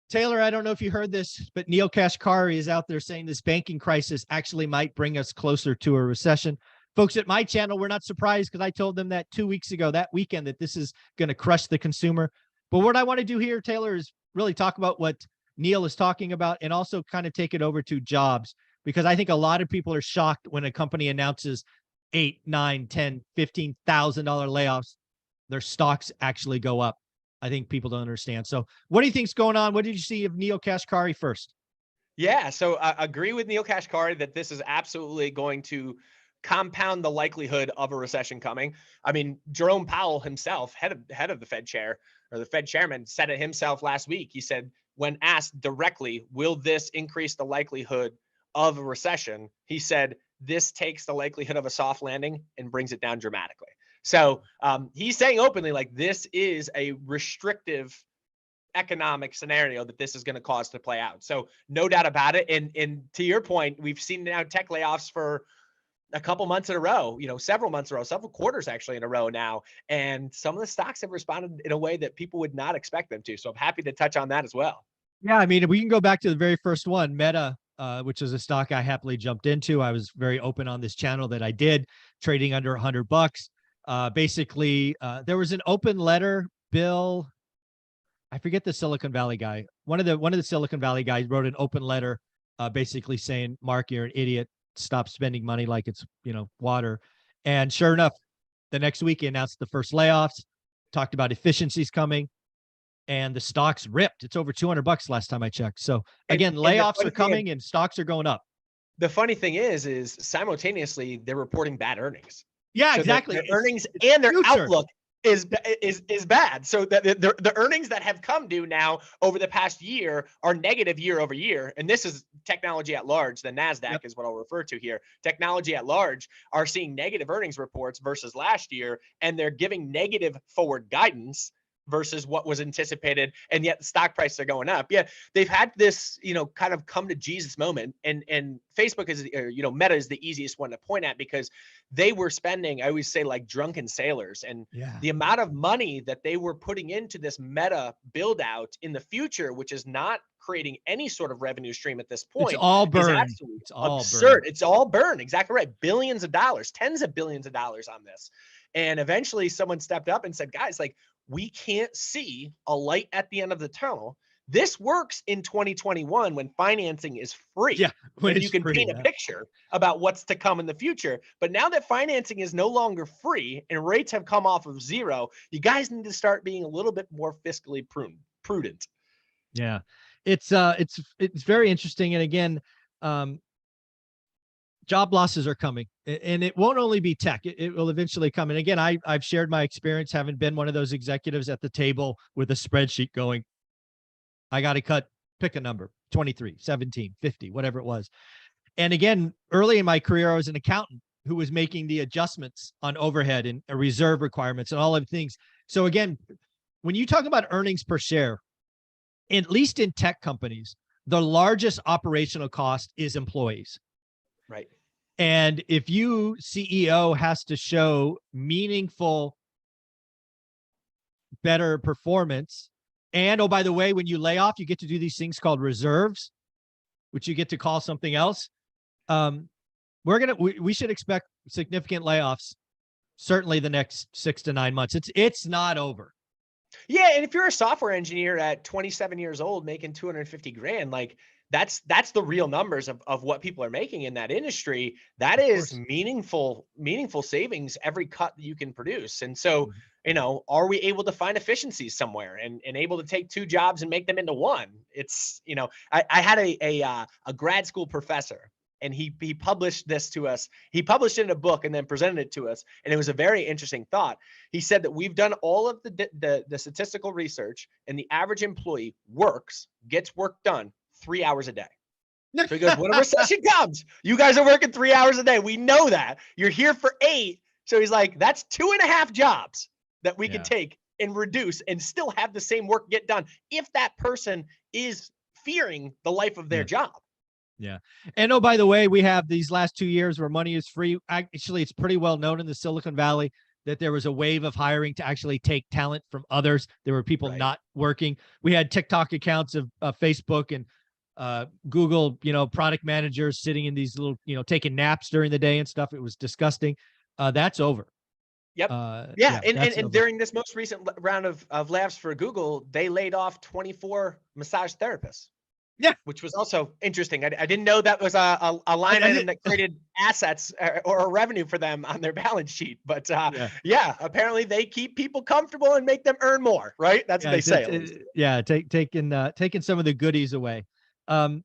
Taylor, I don't know if you heard this, but Neil Kashkari is out there saying this banking crisis actually might bring us closer to a recession. Folks at my channel, we're not surprised because I told them that 2 weeks ago, that weekend, that this is going to crush the consumer. But what I want to do here, Taylor, is really talk about what Neil is talking about and also kind of take it over to jobs, because I think a lot of people are shocked when a company announces 8, 9, 10, $15,000 layoffs, their stocks actually go up. I think people don't understand. So what do you think's going on? What did you see of Neil Kashkari first? Yeah, so I agree with Neil Kashkari that this is absolutely going to compound the likelihood of a recession coming. I mean, Jerome Powell himself, head of the Fed chair or the Fed chairman, said it himself last week. He said, when asked directly, will this increase the likelihood of a recession? He said, this takes the likelihood of a soft landing and brings it down dramatically. So he's saying openly, like, this is a restrictive economic scenario that this is going to cause to play out. So no doubt about it. And to your point, we've seen now tech layoffs for a couple months in a row, several months in a row, several quarters actually in a row now. And some of the stocks have responded in a way that people would not expect them to. So I'm happy to touch on that as well. Yeah, I mean, we can go back to the very first one, Meta, which is a stock I happily jumped into. I was very open on this channel that I did, trading under $100. Basically, there was an open letter, Bill, I forget the Silicon Valley guy. One of the Silicon Valley guys wrote an open letter, basically saying, Mark, you're an idiot. Stop spending money like it's, water. And sure enough, the next week he announced the first layoffs, talked about efficiencies coming, and the stocks ripped. It's over $200 last time I checked. So again, layoffs are coming and stocks are going up. The funny thing is simultaneously they're reporting bad earnings. Yeah, So exactly. Their earnings and their future outlook is bad. So the earnings that have come due now over the past year are negative year over year. And this is technology at large. The NASDAQ is what I'll refer to here. Technology at large are seeing negative earnings reports versus last year, and they're giving negative forward guidance versus what was anticipated, and yet the stock prices are going up. Yeah, they've had this, kind of come to Jesus moment, and Facebook is, Meta is the easiest one to point at because they were spending, I always say, like drunken sailors, and the amount of money that they were putting into this Meta build out in the future, which is not creating any sort of revenue stream at this point. It's all burn. It's all absurd. It's all burn. Exactly right. Billions of dollars, tens of billions of dollars on this. And eventually someone stepped up and said, guys, like, we can't see a light at the end of the tunnel. This works in 2021 when financing is free. Yeah, when you can paint a picture about what's to come in the future. But now that financing is no longer free and rates have come off of zero, you guys need to start being a little bit more fiscally prudent. Yeah, it's very interesting. And again, job losses are coming, and it won't only be tech. It will eventually come. And again, I've shared my experience, having been one of those executives at the table with a spreadsheet going, I got to cut, pick a number, 23, 17, 50, whatever it was. And again, early in my career, I was an accountant who was making the adjustments on overhead and reserve requirements and all of the things. So again, when you talk about earnings per share, at least in tech companies, the largest operational cost is employees. Right. And if you, CEO, has to show meaningful, better performance, and oh, by the way, when you lay off, you get to do these things called reserves, which you get to call something else. We should expect significant layoffs, certainly the next 6 to 9 months. It's not over. Yeah, and if you're a software engineer at 27 years old making 250 grand, like, that's the real numbers of what people are making in that industry. That is meaningful savings every cut that you can produce. And so, are we able to find efficiencies somewhere and able to take 2 jobs and make them into one? It's, I had a grad school professor, and he published this to us. He published it in a book and then presented it to us. And it was a very interesting thought. He said that we've done all of the statistical research, and the average employee gets work done 3 hours a day. So he goes, when a recession comes, you guys are working 3 hours a day. We know that. You're here for 8. So he's like, that's 2.5 jobs that we could take and reduce and still have the same work get done if that person is fearing the life of their job. Yeah. And oh, by the way, we have these last 2 years where money is free. Actually, it's pretty well known in the Silicon Valley that there was a wave of hiring to actually take talent from others. There were people Right. not working. We had TikTok accounts of Facebook and Google, product managers sitting in these little, taking naps during the day and stuff. It was disgusting. That's over. Yep. Yeah, Yeah, and that's and over. during this most recent round of layoffs for Google, they laid off 24 massage therapists. Yeah. Which was also interesting. I didn't know that was a line I item did, that created assets or revenue for them on their balance sheet. But yeah. yeah, apparently they keep people comfortable and make them earn more, right? That's what Yeah, they say at least. yeah, taking some of the goodies away. Um,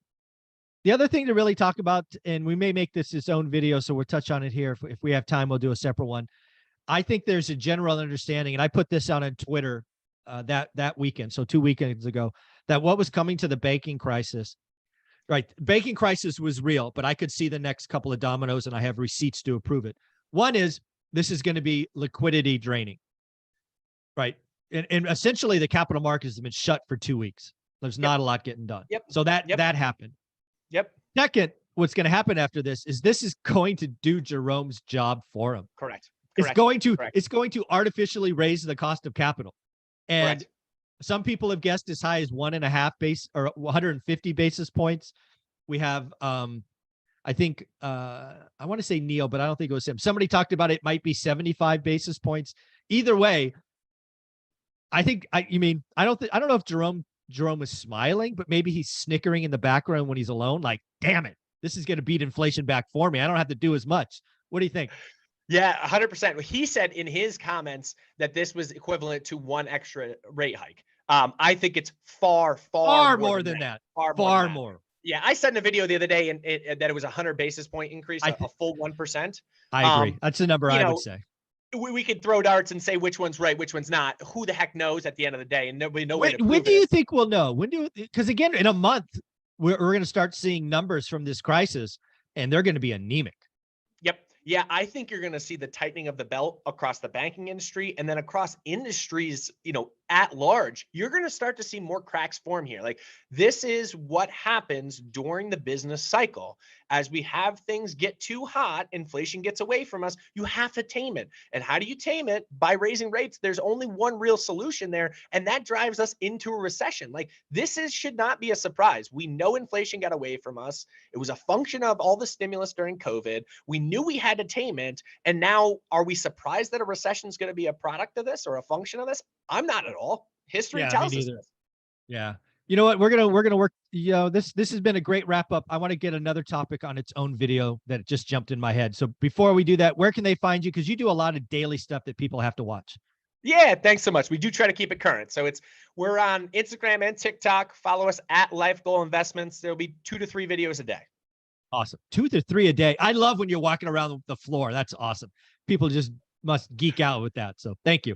the other thing to really talk about, and we may make this its own video, so we'll touch on it here. If we have time, we'll do a separate one. I think there's a general understanding, and I put this out on Twitter that weekend, so 2 weekends ago, that what was coming to the banking crisis, right? Banking crisis was real, but I could see the next couple of dominoes, and I have receipts to approve it. One is this is going to be liquidity draining, right? And essentially, the capital markets have been shut for 2 weeks. There's Yep. not a lot getting done. Yep. So that Yep. happened. Yep. Second, what's going to happen after this is going to do Jerome's job for him. Correct. It's Correct. going to Correct. it's going to artificially raise the cost of capital. And Correct. some people have guessed as high as 1.5 base or 150 basis points. We have I think I want to say Neil, but I don't think it was him. Somebody talked about it might be 75 basis points. Either way, I don't know if Jerome was smiling, but maybe he's snickering in the background when he's alone, like, damn it, this is going to beat inflation back for me. I don't have to do as much. What do you think? Yeah, 100%. He said in his comments that this was equivalent to one extra rate hike. I think it's far more than that. Far more. Yeah, I said in a video the other day that it was a 100 basis point increase, a full 1%. I agree. That's the number I would say. We could throw darts and say which one's right, which one's not. Who the heck knows at the end of the day? And nobody no way to prove when do you think we'll know? Because again, in a month, we're going to start seeing numbers from this crisis, and they're going to be anemic. Yep. Yeah, I think you're going to see the tightening of the belt across the banking industry and then across industries, at large. You're going to start to see more cracks form here. Like, this is what happens during the business cycle. As we have things get too hot, inflation gets away from us, you have to tame it. And how do you tame it? By raising rates. There's only one real solution there, and that drives us into a recession. Like, should not be a surprise. We know inflation got away from us. It was a function of all the stimulus during COVID. We knew we had to tame it. And now, are we surprised that a recession is going to be a product of this or a function of this? I'm not at all. History tells us this. Yeah. You know what? We're gonna work. This has been a great wrap up. I want to get another topic on its own video that just jumped in my head. So before we do that, where can they find you? Because you do a lot of daily stuff that people have to watch. Yeah, thanks so much. We do try to keep it current. So we're on Instagram and TikTok. Follow us at Life Goal Investments. There'll be 2 to 3 videos a day. Awesome. 2 to 3 a day. I love when you're walking around the floor. That's awesome. People just must geek out with that. So thank you.